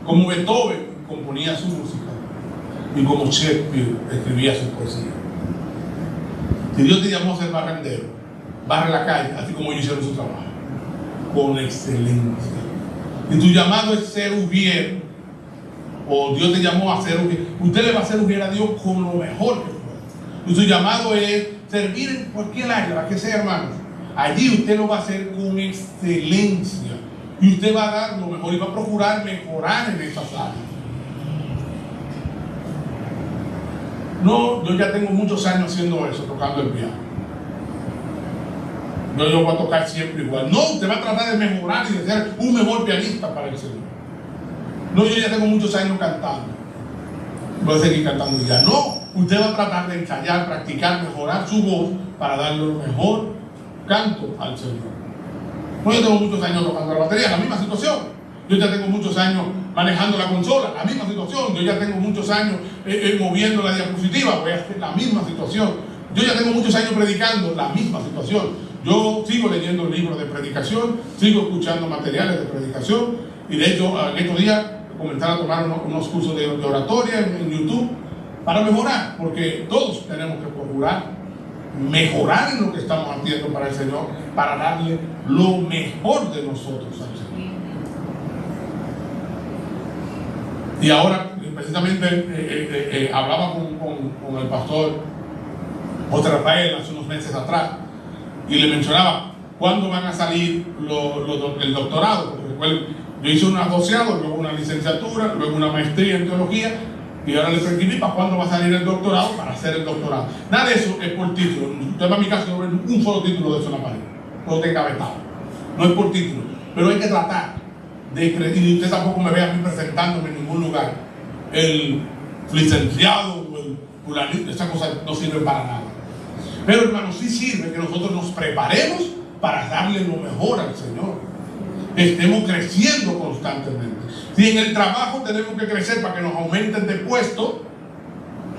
como Beethoven componía su música y como Shakespeare escribía su poesía. Si Dios te llamó a ser barrendero, barre la calle, así como ellos hicieron su trabajo, con excelencia. Y tu llamado es ser ujier, o Dios te llamó a ser ujier, usted le va a hacer ujier a Dios con lo mejor que pueda. Y su llamado es servir en cualquier área, la que sea, hermanos. Allí usted lo va a hacer con excelencia. Y usted va a dar lo mejor y va a procurar mejorar en esas áreas. No, yo ya tengo muchos años haciendo eso, tocando el piano. No, yo voy a tocar siempre igual. No, usted va a tratar de mejorar y de ser un mejor pianista para el Señor. No, yo ya tengo muchos años cantando. Voy a seguir cantando ya. No, usted va a tratar de ensayar, practicar, mejorar su voz para darle lo mejor canto al Señor. No, yo tengo muchos años tocando la batería, la misma situación. Yo ya tengo muchos años manejando la consola, la misma situación. Yo ya tengo muchos años moviendo la diapositiva, voy a hacer la misma situación. Yo ya tengo muchos años predicando, la misma situación. Yo sigo leyendo libros de predicación, sigo escuchando materiales de predicación, y de hecho en estos días comenzaron a tomar unos cursos de oratoria en YouTube para mejorar, porque todos tenemos que procurar mejorar en lo que estamos haciendo para el Señor, para darle lo mejor de nosotros al Señor. Y ahora, precisamente, hablaba con el pastor José Rafael hace unos meses atrás, y le mencionaba cuándo van a salir el doctorado, porque recuerden, yo hice un asociado, luego una licenciatura, luego una maestría en teología, y ahora les escribí para cuándo va a salir el doctorado, para hacer el doctorado. Nada de eso es por título. Usted va a mi casa y no ve un solo título de eso en la pared, todo está encabezado. No es por título, pero hay que tratar de creer, y usted tampoco me ve a mí presentándome en ningún lugar. El licenciado o el fulanito, esas cosas no sirven para nada. Pero hermanos, sí sirve que nosotros nos preparemos para darle lo mejor al Señor. Estemos creciendo constantemente. Si en el trabajo tenemos que crecer para que nos aumenten de puesto,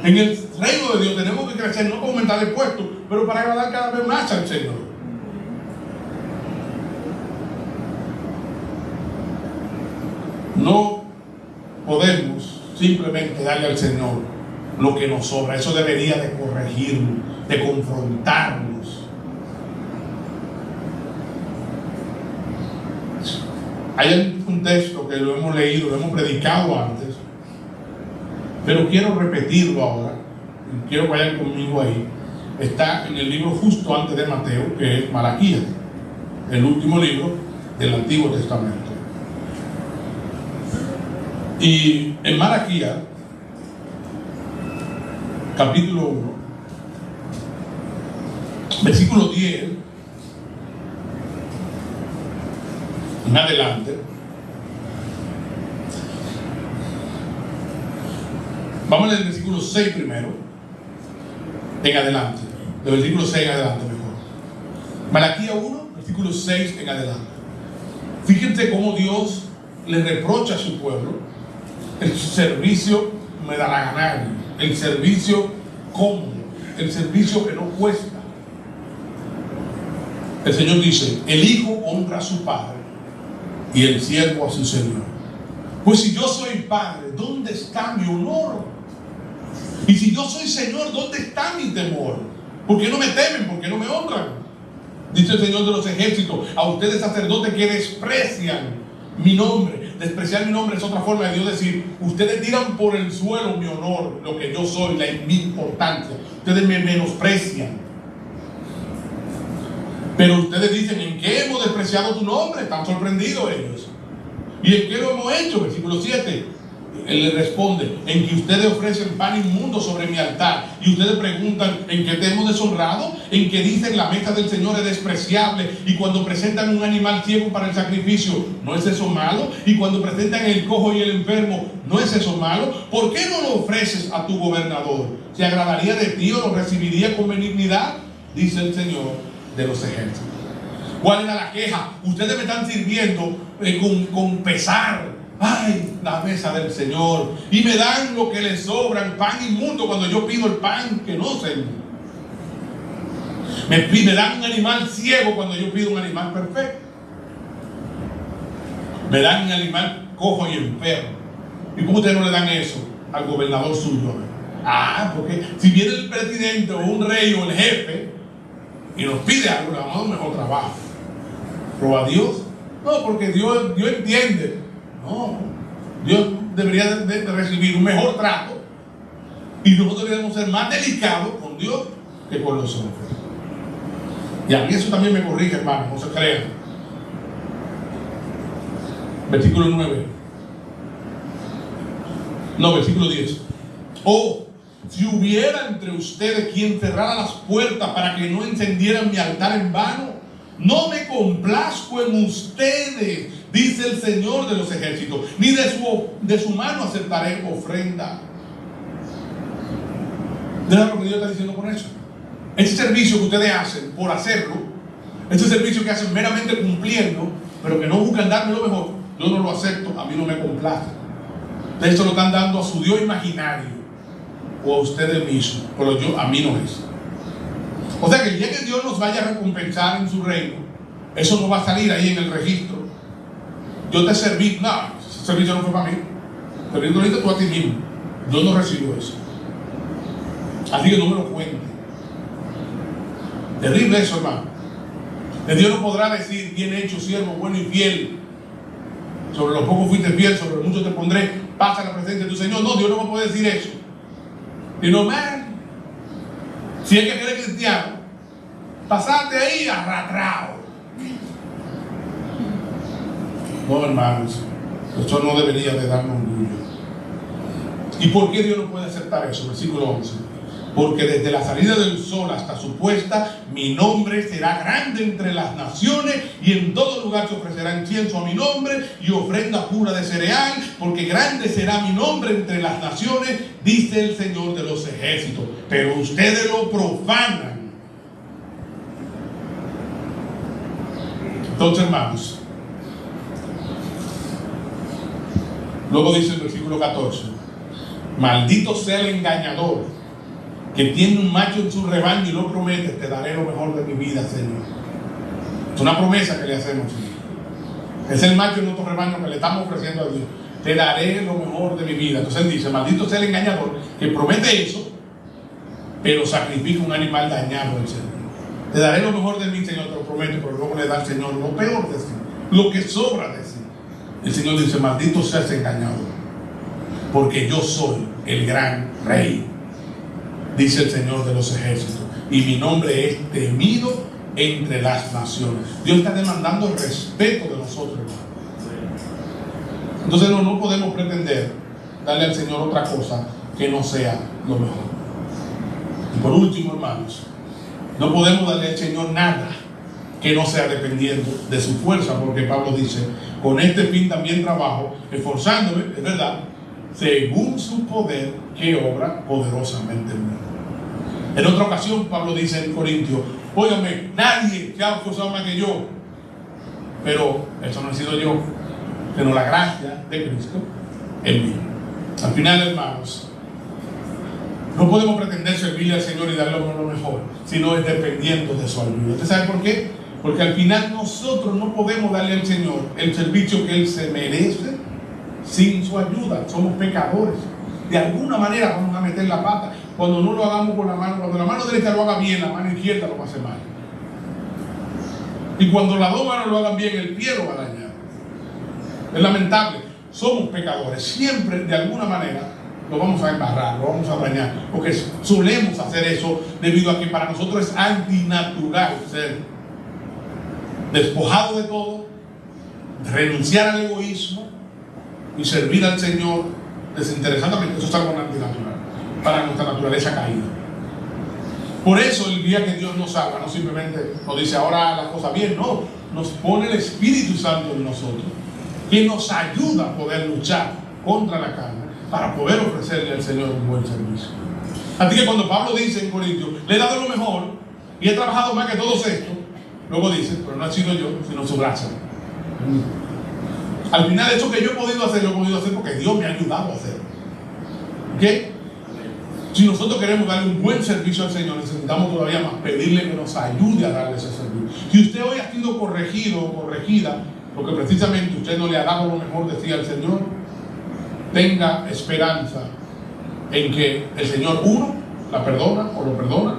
en el reino de Dios tenemos que crecer no para aumentar de puesto, pero para agradar cada vez más al Señor. No podemos simplemente darle al Señor lo que nos sobra. Eso debería de corregirnos, de confrontarnos. Hay un texto que lo hemos leído, lo hemos predicado antes, pero quiero repetirlo ahora. Quiero que vayan conmigo ahí. Está en el libro justo antes de Mateo, que es Malaquías, el último libro del Antiguo Testamento. Y en Malaquías, capítulo 1, versículo 10 en adelante, vamos a leer el versículo 6 primero, en adelante, del versículo 6 en adelante mejor. Malaquías 1, versículo 6 en adelante. Fíjense cómo Dios le reprocha a su pueblo el servicio me da la gana, el servicio cómodo, el servicio que no cuesta. El Señor dice: el hijo honra a su padre y el siervo a su señor. Pues si yo soy padre, ¿dónde está mi honor? Y si yo soy señor, ¿dónde está mi temor? ¿Por qué no me temen? ¿Por qué no me honran? Dice el Señor de los ejércitos: a ustedes sacerdotes que desprecian mi nombre. Despreciar mi nombre es otra forma de Dios decir: ustedes tiran por el suelo mi honor, lo que yo soy, mi importancia. Ustedes me menosprecian. Pero ustedes dicen: ¿en qué hemos despreciado tu nombre? Están sorprendidos ellos. ¿Y en qué lo hemos hecho? Versículo 7. Él le responde: en que ustedes ofrecen pan inmundo sobre mi altar Y ustedes preguntan, ¿en qué te hemos deshonrado? En que dicen la mesa del Señor es despreciable, y cuando presentan un animal ciego para el sacrificio, ¿no es eso malo? Y cuando presentan el cojo y el enfermo, ¿no es eso malo? ¿Por qué no lo ofreces a tu gobernador? ¿Se agradaría de ti o lo recibiría con benignidad? Dice el Señor de los ejércitos. ¿Cuál era la queja? Ustedes me están sirviendo con pesar. Ay, la mesa del Señor, y me dan lo que les sobran, pan inmundo, cuando yo pido el pan que no sé. Me dan un animal ciego cuando yo pido un animal perfecto. Me dan un animal cojo y enfermo. ¿Y cómo ustedes no le dan eso al gobernador suyo? Porque si viene el presidente o un rey o el jefe y nos pide algo, le damos un mejor trabajo. Pero a Dios, no, porque Dios entiende. No, Dios debería de recibir un mejor trato, y nosotros deberíamos ser más delicados con Dios que con los hombres. Y a mí eso también me corrige, hermano, no se crean. Versículo 9. No, versículo 10. Oh, si hubiera entre ustedes quien cerrara las puertas para que no encendieran mi altar en vano, no me complazco en ustedes, dice el Señor de los ejércitos, ni de su mano aceptaré ofrenda. ¿Verdad lo que Dios está diciendo con eso? Ese servicio que ustedes hacen por hacerlo, ese servicio que hacen meramente cumpliendo, pero que no buscan darme lo mejor, yo no lo acepto, a mí no me complace. Ustedes se lo están dando a su Dios imaginario o a ustedes mismos, pero a mí no es. O sea que el día que Dios nos vaya a recompensar en su reino, eso no va a salir ahí en el registro. Yo te serví, no, ese servicio no fue para mí. Pero lo diste tú a ti mismo. Yo no recibo eso. Así que no me lo cuente. Terrible eso, hermano. El Dios no podrá decir, bien hecho, siervo, bueno y fiel. Sobre lo poco fuiste fiel, sobre lo mucho te pondré. Pasa la presencia de tu Señor. No, Dios no me puede decir eso. Y no, man, si es que eres cristiano, pasaste ahí arrastrado. No, hermanos, eso no debería de darnos orgullo. ¿Y por qué Dios no puede aceptar eso? Versículo 11. Porque desde la salida del sol hasta su puesta, mi nombre será grande entre las naciones, y en todo lugar se ofrecerá incienso a mi nombre y ofrenda pura de cereal, porque grande será mi nombre entre las naciones, dice el Señor de los ejércitos. Pero ustedes lo profanan. Entonces, hermanos, luego dice el versículo 14: maldito sea el engañador que tiene un macho en su rebaño y lo promete, te daré lo mejor de mi vida, Señor. Es una promesa que le hacemos, Señor. Es el macho en nuestro rebaño que le estamos ofreciendo a Dios. Te daré lo mejor de mi vida. Entonces él dice, maldito sea el engañador que promete eso, pero sacrifica un animal dañado al Señor. Te daré lo mejor de mí, Señor, te lo prometo, pero luego le da al Señor lo peor de sí, lo que sobra de sí. El Señor dice, maldito sea ese engañador, porque yo soy el gran rey, dice el Señor de los ejércitos, y mi nombre es temido entre las naciones. Dios está demandando el respeto de nosotros, hermanos. Entonces no podemos pretender darle al Señor otra cosa que no sea lo mejor. Y por último, hermanos, no podemos darle al Señor nada que no sea dependiendo de su fuerza, porque Pablo dice, con este fin también trabajo, esforzándome, es verdad, según su poder que obra poderosamente en mí. En otra ocasión Pablo dice en Corintios, óigame, nadie se ha esforzado más que yo, pero eso no he sido yo, sino la gracia de Cristo en mí. Al final, hermanos, no podemos pretender servirle al Señor y darle lo mejor, sino es dependiendo de su ayuda. ¿Usted sabe por qué? Porque al final nosotros no podemos darle al Señor el servicio que Él se merece sin su ayuda. Somos pecadores. De alguna manera vamos a meter la pata. Cuando no lo hagamos con la mano, cuando la mano derecha lo haga bien, la mano izquierda lo va a hacer mal. Y cuando las dos manos lo hagan bien, el pie lo va a dañar. Es lamentable. Somos pecadores. Siempre, de alguna manera, lo vamos a embarrar, lo vamos a dañar. Porque solemos hacer eso debido a que para nosotros es antinatural ser despojado de todo, renunciar al egoísmo y servir al Señor desinteresadamente. Eso es algo antinatural para nuestra naturaleza caída. Por eso el día que Dios nos salva, no simplemente nos dice ahora la cosa bien, no, nos pone el Espíritu Santo en nosotros, que nos ayuda a poder luchar contra la carne, para poder ofrecerle al Señor un buen servicio. Así que cuando Pablo dice en Corintios, le he dado lo mejor y he trabajado más que todos estos, luego dice, pero no ha sido yo, sino su gracia. Al final, eso que yo he podido hacer, lo he podido hacer porque Dios me ha ayudado a hacerlo. ¿Ok? Si nosotros queremos darle un buen servicio al Señor, necesitamos todavía más pedirle que nos ayude a darle ese servicio. Si usted hoy ha sido corregido o corregida, porque precisamente usted no le ha dado lo mejor, decía el Señor, tenga esperanza en que el Señor, uno, la perdona o lo perdona,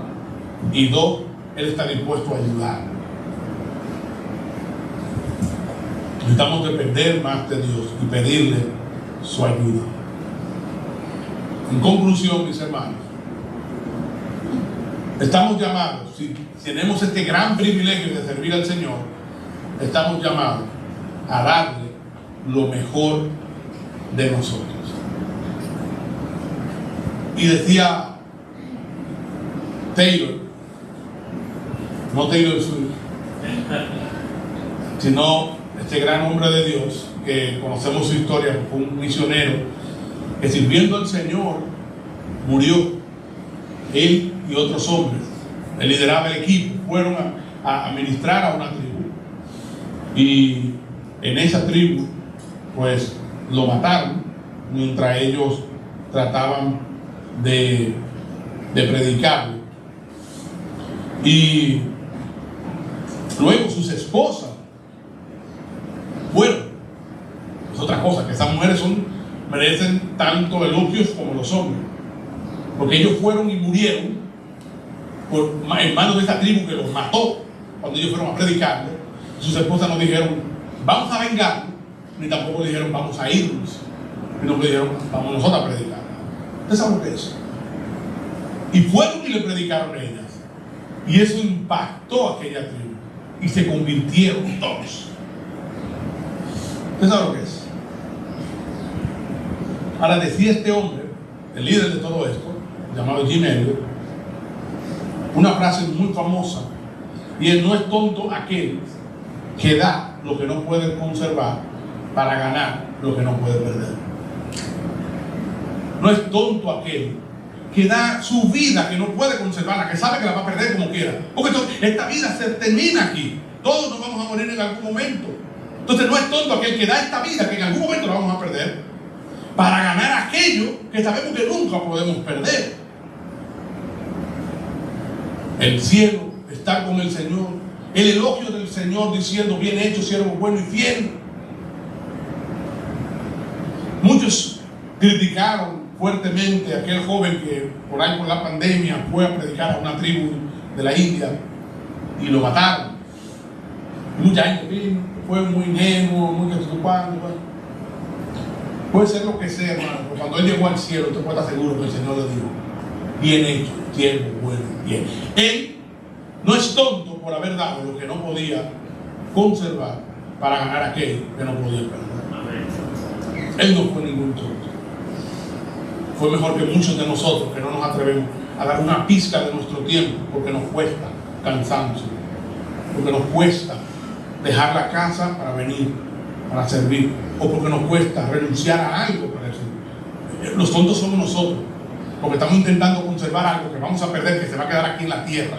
y dos, Él está dispuesto a ayudar. Necesitamos depender más de Dios y pedirle su ayuda. En conclusión, mis hermanos, estamos llamados, si tenemos este gran privilegio de servir al Señor, estamos llamados a darle lo mejor de nosotros. Y decía Taylor, no Taylor Swift, sino este gran hombre de Dios, que conocemos su historia, fue un misionero que sirviendo al Señor murió. Él y otros hombres, él lideraba el equipo, fueron a ministrar a una tribu, y en esa tribu pues lo mataron mientras ellos trataban de predicarle. Y luego sus esposas fueron, es otra cosa, que esas mujeres merecen tanto elogios como los hombres, porque ellos fueron y murieron en manos de esta tribu que los mató cuando ellos fueron a predicarle. Sus esposas no dijeron vamos a vengarnos, ni tampoco dijeron vamos a irnos, sino que dijeron vamos nosotros a predicar. ¿Ustedes saben lo que es? Y fueron y le predicaron a ellas, y eso impactó a aquella tribu y se convirtieron todos. ¿Ustedes saben lo que es? Ahora, decía este hombre, el líder de todo esto, llamado Jim Elliot, una frase muy famosa, y él: no es tonto aquel que da lo que no puede conservar para ganar lo que no puede perder. No es tonto aquel que da su vida, que no puede conservarla, que sabe que la va a perder como quiera, porque esta vida se termina aquí, todos nos vamos a morir en algún momento. Entonces no es tonto aquel que da esta vida, que en algún momento la vamos a perder, para ganar aquello que sabemos que nunca podemos perder: el cielo, estar con el Señor, el elogio del Señor diciendo bien hecho, siervo bueno y fiel. Muchos criticaron fuertemente a aquel joven que por ahí por la pandemia fue a predicar a una tribu de la India y lo mataron. Mucha gente vino, fue muy ingenuo, muy estupendo. Puede ser lo que sea, hermano, pero cuando él llegó al cielo, usted puede estar seguro que el Señor le dijo: bien hecho, siervo bueno y fiel. Él no es tonto por haber dado lo que no podía conservar para ganar aquello que no podía perder. Él no fue ningún tonto. Fue mejor que muchos de nosotros que no nos atrevemos a dar una pizca de nuestro tiempo, porque nos cuesta cansancio, porque nos cuesta dejar la casa para venir, para servir, o porque nos cuesta renunciar a algo para servir. Los tontos somos nosotros, porque estamos intentando conservar algo que vamos a perder, que se va a quedar aquí en la tierra,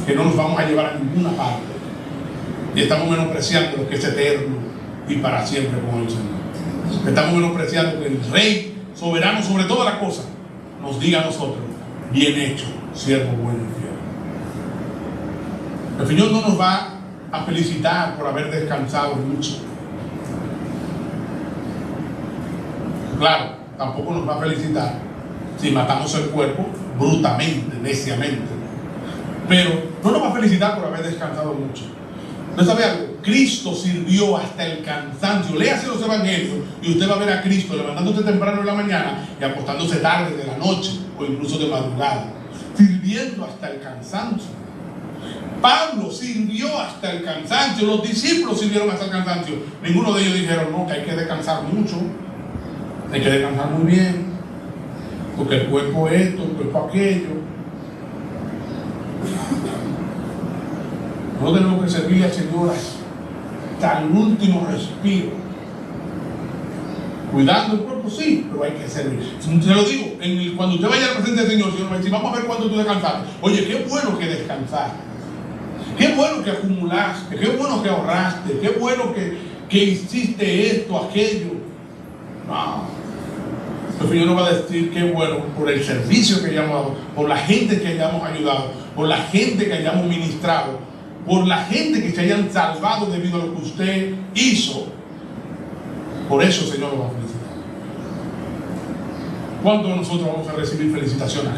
que no nos vamos a llevar a ninguna parte, y estamos menospreciando lo que es eterno y para siempre con el Señor. Estamos menospreciando que el Rey soberano sobre todas las cosas nos diga a nosotros: bien hecho, siervo bueno y fiel. El Señor no nos va a felicitar por haber descansado mucho. Claro, tampoco nos va a felicitar si matamos el cuerpo brutamente, neciamente. Pero no nos va a felicitar por haber descansado mucho. ¿No sabe algo? Cristo sirvió hasta el cansancio. Léase los evangelios y usted va a ver a Cristo levantándose temprano en la mañana y acostándose tarde de la noche o incluso de madrugada, sirviendo hasta el cansancio. Pablo sirvió hasta el cansancio. Los discípulos sirvieron hasta el cansancio. Ninguno de ellos dijeron: no, que hay que descansar mucho, hay que descansar muy bien, porque el cuerpo esto, el cuerpo aquello. No tenemos que servirle al Señor hasta el último respiro. Cuidando el cuerpo, sí, pero hay que servir. Te lo digo, cuando usted vaya al presente del Señor, el Señor va a decir, vamos a ver cuánto tú descansaste. Oye, qué bueno que descansaste. Qué bueno que acumulaste. Qué bueno que ahorraste. Qué bueno que hiciste esto, aquello. No. El Señor nos va a decir qué bueno por el servicio que hayamos dado, por la gente que hayamos ayudado, por la gente que hayamos ministrado, por la gente que se hayan salvado debido a lo que usted hizo. Por eso el Señor nos va a felicitar. ¿Cuántos de nosotros vamos a recibir felicitaciones?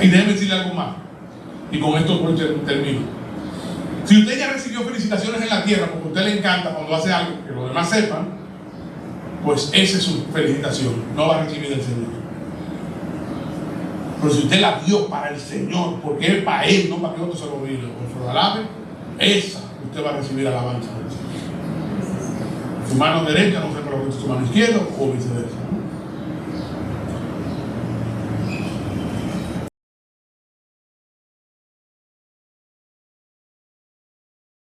Y déjeme decirle algo más, y con esto termino. Si usted ya recibió felicitaciones en la tierra porque a usted le encanta cuando hace algo que los demás sepan, pues esa es su felicitación, no va a recibir del Señor. Pero si usted la dio para el Señor, porque es para Él, no para que otro se lo mire o se lo alabe, esa usted va a recibir alabanza del Señor. Su mano derecha no se lo que su mano izquierda o viceversa.